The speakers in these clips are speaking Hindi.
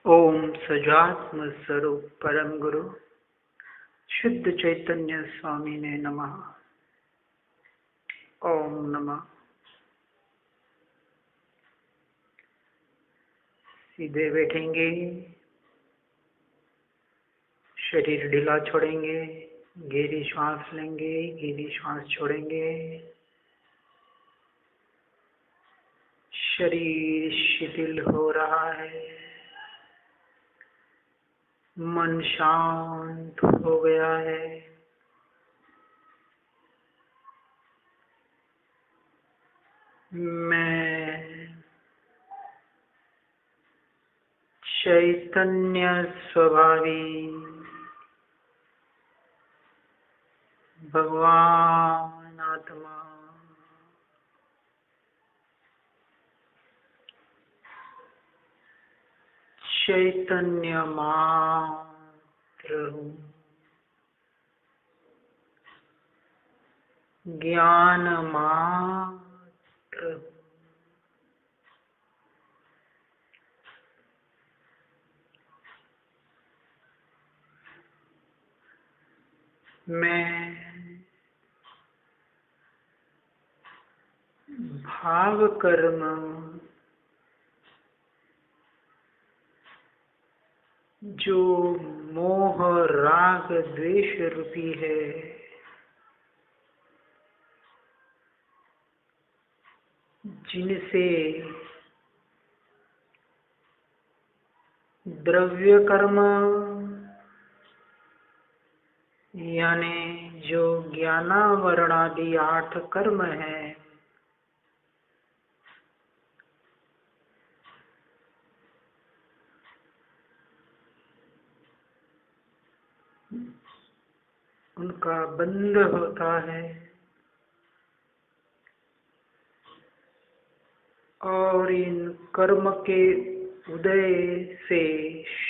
ओम सजात्म स्वरूप परम गुरु शुद्ध चैतन्य स्वामी ने नमः। ओम नमः। सीधे बैठेंगे, शरीर ढीला छोड़ेंगे, गहरी श्वास लेंगे, गहरी श्वास छोड़ेंगे। शरीर शिथिल हो रहा है, मन शांत हो गया है। मैं चैतन्य स्वभावी भगवान आत्मा चैतन्य मात्र हूँ, ज्ञान मात्र हूँ। मैं भाव कर्म जो मोह राग द्वेष रूपी है, जिनसे द्रव्य कर्म यानी जो ज्ञानावरण आदि 8 कर्म है, उनका बंध होता है और इन कर्म के उदय से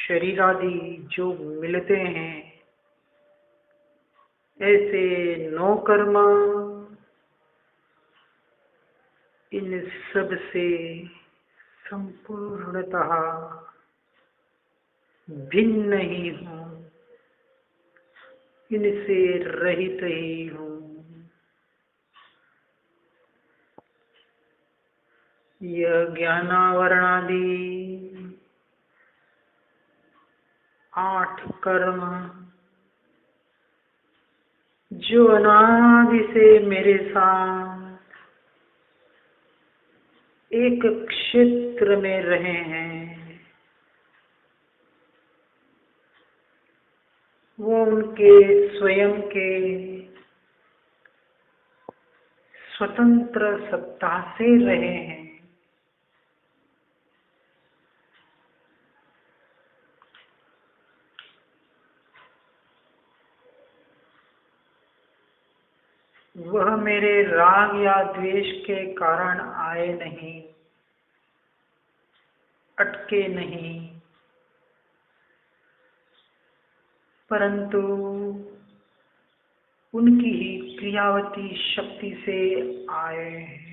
शरीर आदि जो मिलते हैं, ऐसे 9 कर्म इन सब से संपूर्णतः भिन्न ही हूँ, इनसे रहित ही हूँ। यह ज्ञानावरण आदि 8 कर्म जो अनादि से मेरे साथ एक क्षेत्र में रहे हैं, वो उनके स्वयं के स्वतंत्र सत्ता से रहे हैं। वह मेरे राग या द्वेष के कारण आए नहीं, अटके नहीं, परंतु उनकी ही क्रियावती शक्ति से आए हैं।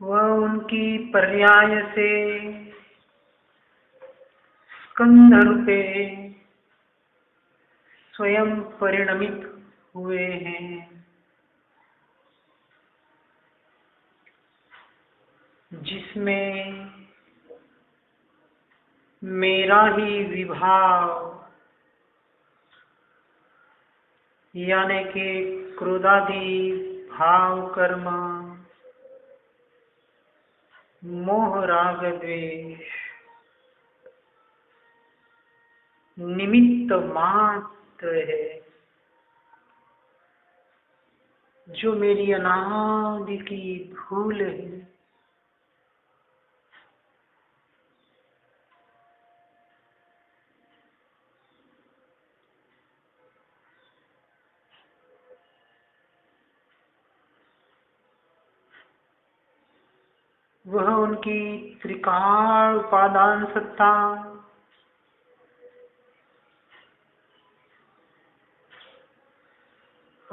वह उनकी पर्याय से स्कंध रूपे स्वयं परिणमित हुए हैं, जिसमें मेरा ही विभाव यानी कि क्रोधादि भाव कर्म, मोह राग द्वेष निमित्त मात्र है, जो मेरी अनादि की भूल है। वह उनकी त्रिकाल उपादान सत्ता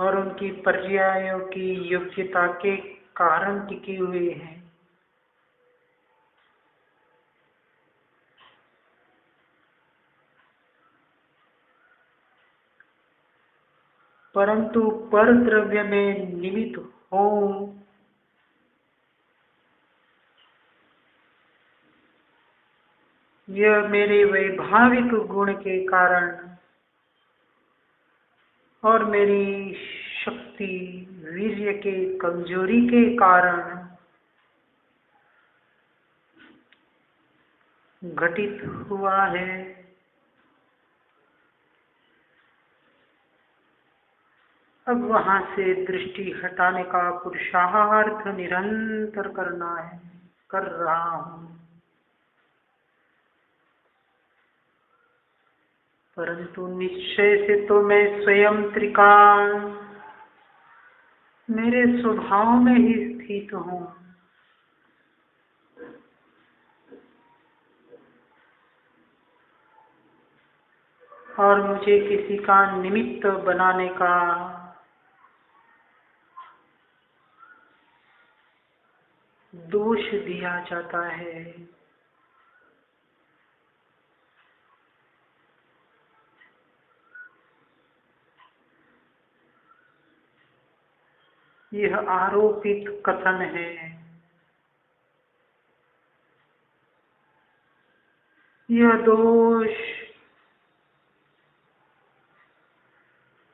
और उनकी पर्यायों की योग्यता के कारण टिके हुए हैं। परंतु पर द्रव्य में निमित्त हो यह मेरे वैभाविक गुण के कारण और मेरी शक्ति वीर्य के कमजोरी के कारण घटित हुआ है। अब वहां से दृष्टि हटाने का पुरुषार्थ निरंतर कर रहा हूं। परंतु निश्चय से तो मैं स्वयं त्रिकाल मेरे स्वभाव में ही स्थित हूं। और मुझे किसी का निमित्त बनाने का दोष दिया जाता है। यह आरोपित कथन है। यह दोष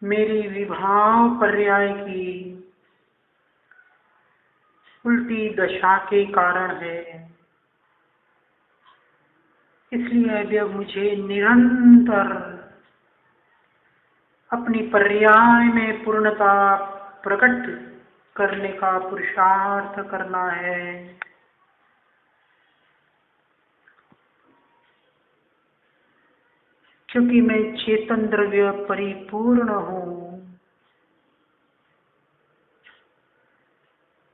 मेरी विभाव पर्याय की उल्टी दशा के कारण है। इसलिए अब मुझे निरंतर अपनी पर्याय में पूर्णता प्रकट करने का पुरुषार्थ करना है। क्योंकि मैं चेतन द्रव्य परिपूर्ण हूँ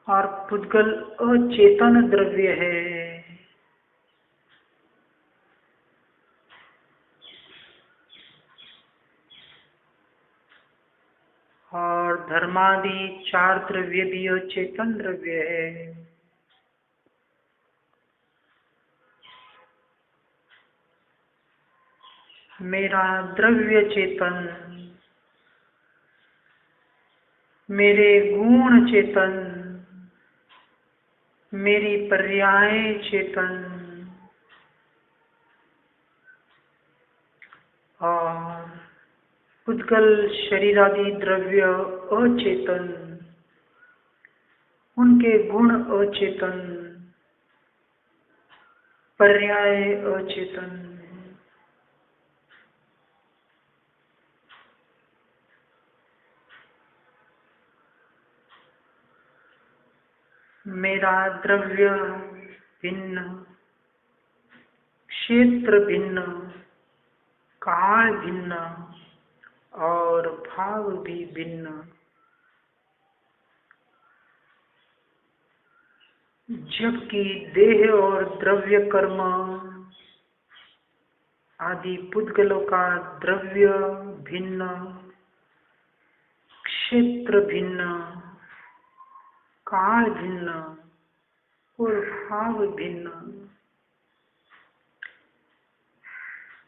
और पुद्गल अचेतन द्रव्य है। और धर्मादि 4 द्रव्य भी अचेतन द्रव्य है। मेरा द्रव्य चेतन, मेरे गुण चेतन, मेरी पर्याय चेतन और पुद्गल शरीर आदि द्रव्य अचेतन, उनके गुण अचेतन, पर्याय अचेतन। मेरा द्रव्य भिन्न, क्षेत्र भिन्न, काल भिन्न और भाव भी भिन्न। जबकि देह और द्रव्य कर्म आदि पुद्गलों का द्रव्य भिन्न, क्षेत्र भिन्न, काल भिन्न और भाव भिन्न।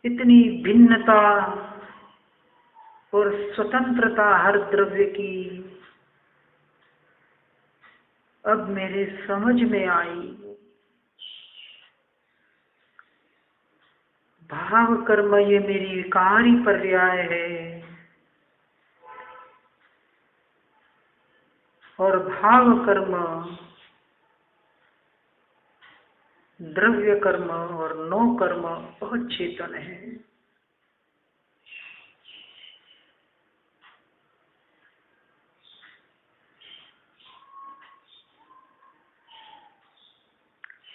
इतनी भिन्नता और स्वतंत्रता हर द्रव्य की अब मेरे समझ में आई। भाव कर्म ये मेरी विकारी पर्याय है और भाव कर्म द्रव्य कर्म और नो कर्म अचेतन है।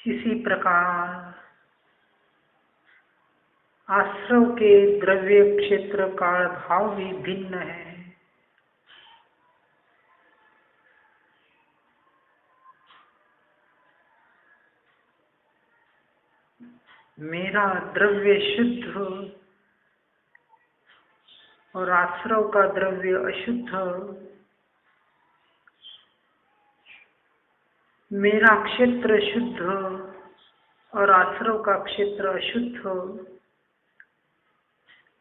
इसी प्रकार आश्रव के द्रव्य क्षेत्र काल भाव भी भिन्न है। मेरा द्रव्य शुद्ध और आश्रव का द्रव्य अशुद्ध मेरा क्षेत्र शुद्ध और आश्रव का क्षेत्र अशुद्ध।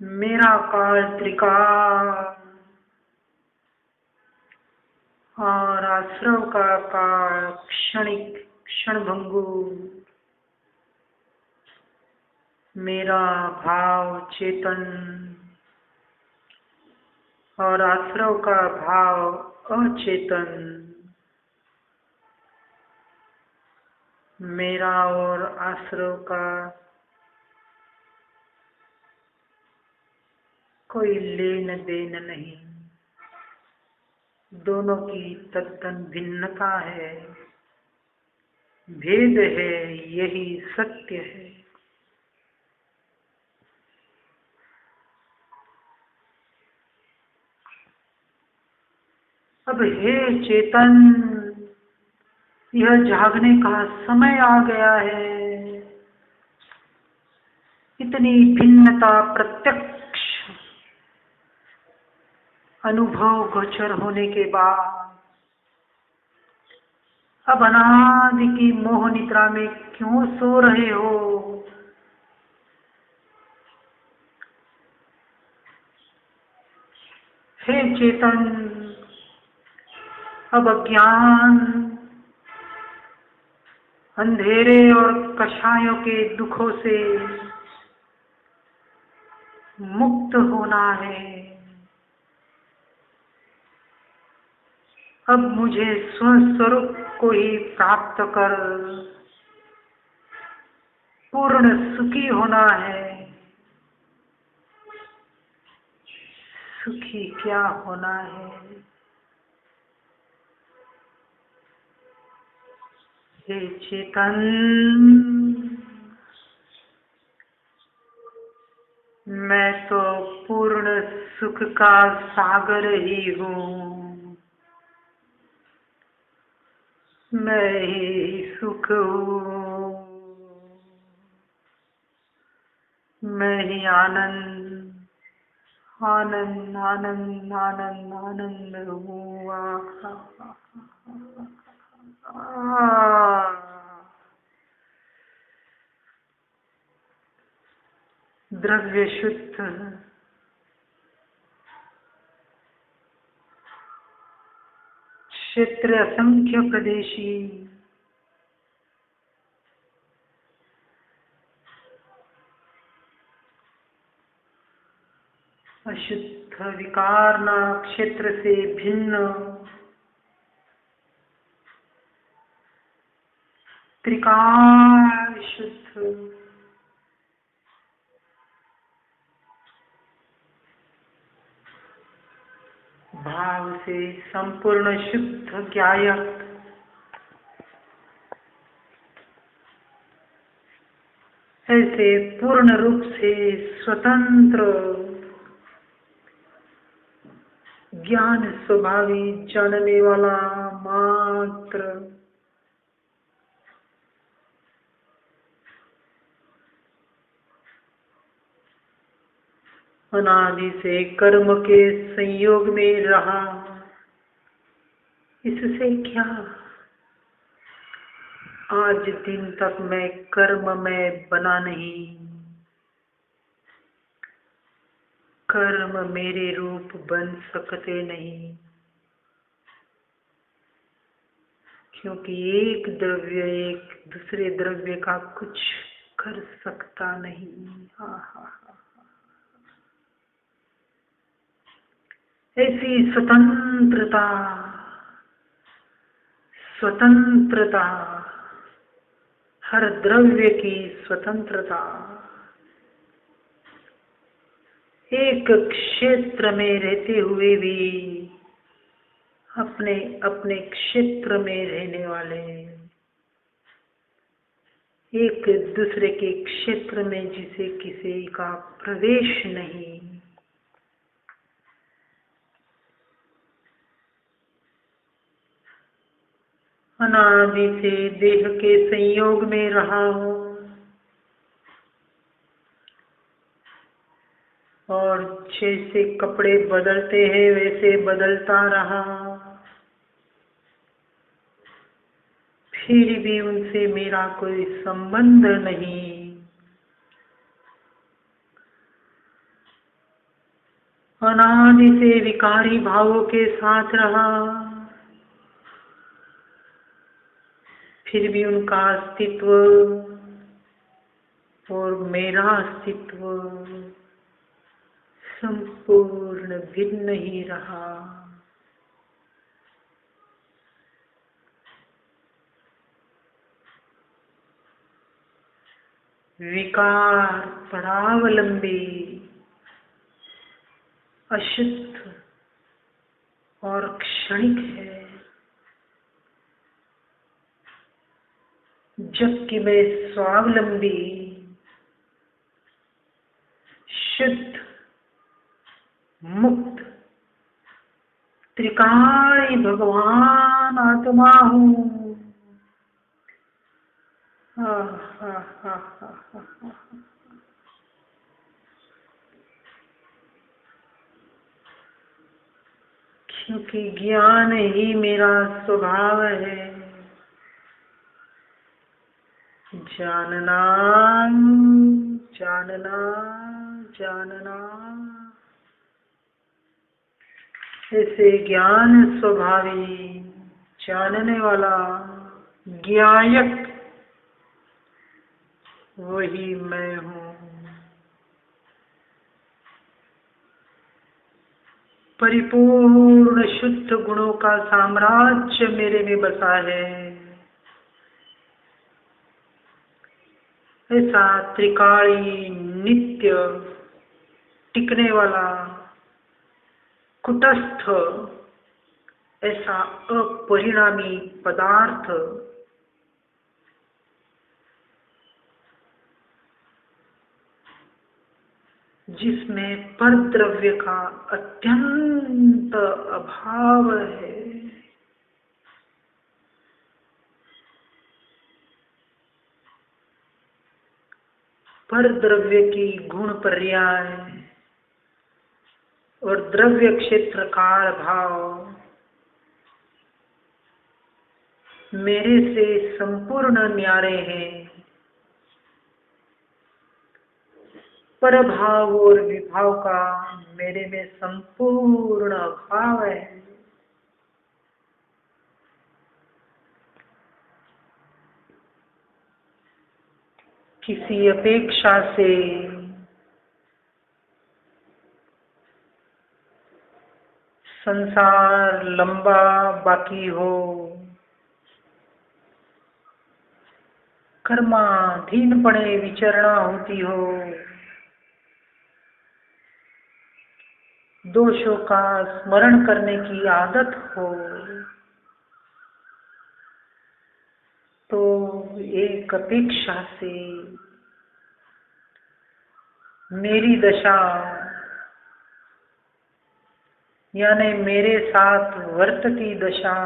मेरा काल त्रिकाल और आश्रव का काल क्षणिक क्षणभंगु। मेरा भाव चेतन और आश्रव का भाव अचेतन। मेरा और आश्रव का कोई लेन देन नहीं। दोनों की तद्दन भिन्नता है, भेद है, यही सत्य है। अब हे चेतन, यह जागने का समय आ गया है। इतनी भिन्नता प्रत्यक्ष अनुभव गोचर होने के बाद अब अनादि की मोह निद्रा में क्यों सो रहे हो? हे चेतन, अब अज्ञान, अंधेरे और कषायों के दुखों से मुक्त होना है। अब मुझे स्वस्वरूप को ही प्राप्त कर पूर्ण सुखी होना है। सुखी क्या होना है? हे चेतन, मैं तो पूर्ण सुख का सागर ही हूँ। मैं ही सुख हूँ। मैं ही आनंद आनंद आनंद आनंद आनंद हूँ। द्रव्य शुद्ध, क्षेत्र असंख्य प्रदेशी, अशुद्ध विकारना क्षेत्र से भिन्न, त्रिकाल शुद्ध, भाव से संपूर्ण शुद्ध ज्ञायक, ऐसे पूर्ण रूप से स्वतंत्र ज्ञान स्वभावी जानने वाला मात्र, अनादि से कर्म के संयोग में रहा। इससे क्या? आज दिन तक मैं कर्म में बना नहीं। कर्म मेरे रूप बन सकते नहीं, क्योंकि एक द्रव्य एक दूसरे द्रव्य का कुछ कर सकता नहीं। ऐसी स्वतंत्रता, स्वतंत्रता, हर द्रव्य की स्वतंत्रता, एक क्षेत्र में रहते हुए भी अपने अपने क्षेत्र में रहने वाले, एक दूसरे के क्षेत्र में जिसे किसी का प्रवेश नहीं। अनादि से देह के संयोग में रहा हूँ और जैसे कपड़े बदलते हैं वैसे बदलता रहा। फिर भी उनसे मेरा कोई संबंध नहीं। अनादि से विकारी भावों के साथ रहा, फिर भी उनका अस्तित्व और मेरा अस्तित्व संपूर्ण भिन्न ही रहा। विकार परावलंबी, अशुद्ध और क्षणिक है, जबकि मैं स्वावलंबी, शुद्ध, मुक्त, त्रिकाली भगवान आत्मा हूँ। क्योंकि ज्ञान ही मेरा स्वभाव है। जानना, जानना, जानना। ऐसे ज्ञान स्वभावी, जानने वाला, ज्ञायक वही मैं हूँ। परिपूर्ण शुद्ध गुणों का साम्राज्य मेरे में बसा है। ऐसा त्रिकाली, नित्य, टिकने वाला, कुटस्थ, ऐसा अपरिणामी पदार्थ जिसमें परद्रव्य का अत्यंत अभाव है। परद्रव्य की गुण पर्याय और द्रव्य क्षेत्र काल भाव मेरे से संपूर्ण न्यारे हैं। परभाव और विभाव का मेरे में संपूर्ण अभाव है। किसी अपेक्षा से संसार लंबा बाकी हो, कर्माधीन पड़े विचरणा होती हो, दोषों का स्मरण करने की आदत हो, तो एक अपेक्षा से मेरी दशा यानी मेरे साथ वर्तती दशा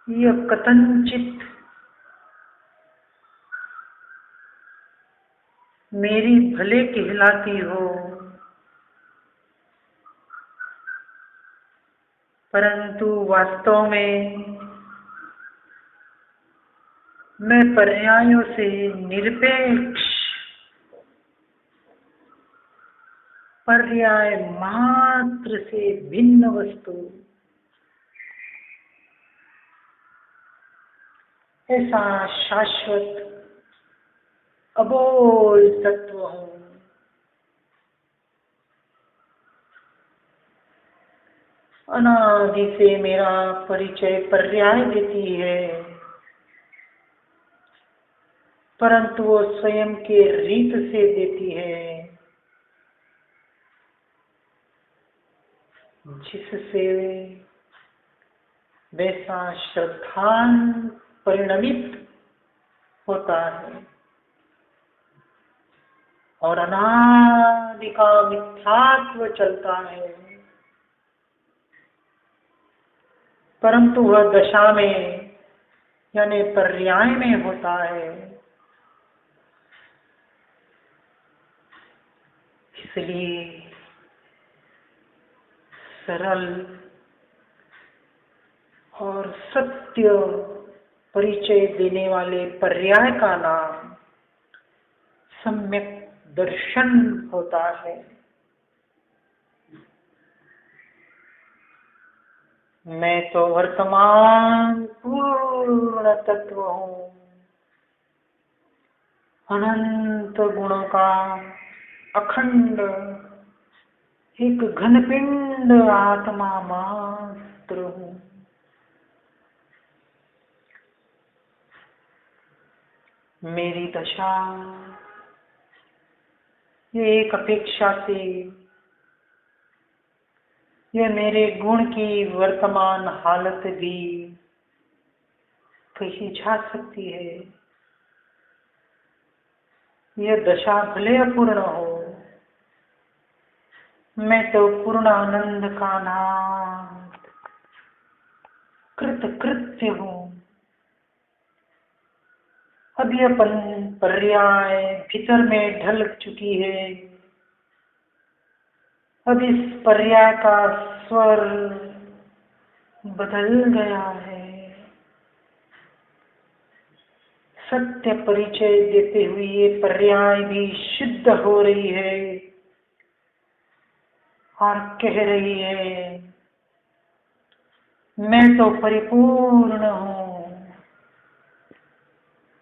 यह कथनचित मेरी भले कहलाती हो, परंतु वास्तव में मैं पर्यायों से निरपेक्ष, पर्याय मात्र से भिन्न वस्तु, ऐसा शाश्वत अबोध तत्व हूँ। अनादि से मेरा परिचय पर्याय देती है, परंतु वो स्वयं के रीत से देती है, जिससे वैसा श्रद्धान परिणमित होता है और अनादि का मिथ्यात्व चलता है। परंतु वह दशा में यानी पर्याय में होता है। इसलिए सरल और सत्य परिचय देने वाले पर्याय का नाम सम्यक दर्शन होता है। मैं तो वर्तमान पूर्ण तत्व हूँ, अनंत गुणों का अखंड एक घनपिंड आत्मा मात्र हूँ। मेरी दशा एक अपेक्षा से यह मेरे गुण की वर्तमान हालत भी कही जा सकती है। यह दशा भले अपूर्ण हो, मैं तो पूर्ण आनंद का नाथ कृतकृत्य हूँ। अब यह पर्याय भीतर में ढल चुकी है। अब इस पर्याय का स्वर बदल गया है। सत्य परिचय देते हुए ये पर्याय भी शुद्ध हो रही है और कह रही है, मैं तो परिपूर्ण हूँ,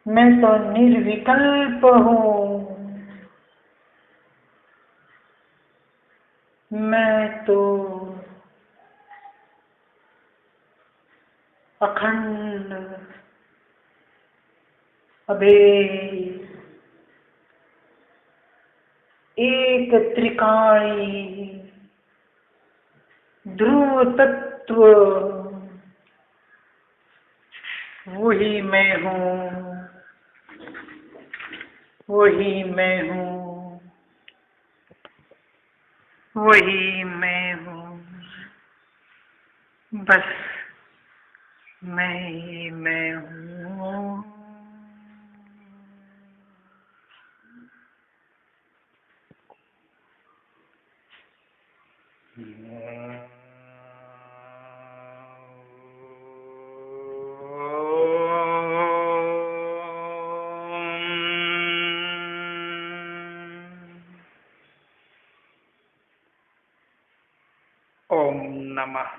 मैं तो निर्विकल्प हूँ, मैं तो अखंड अभेद एक त्रिकाणी ध्रुव तत्व वही मैं हूँ, वही मैं हूँ, वही मैं हूँ, बस मैं ही मैं हूँ। ओम नमः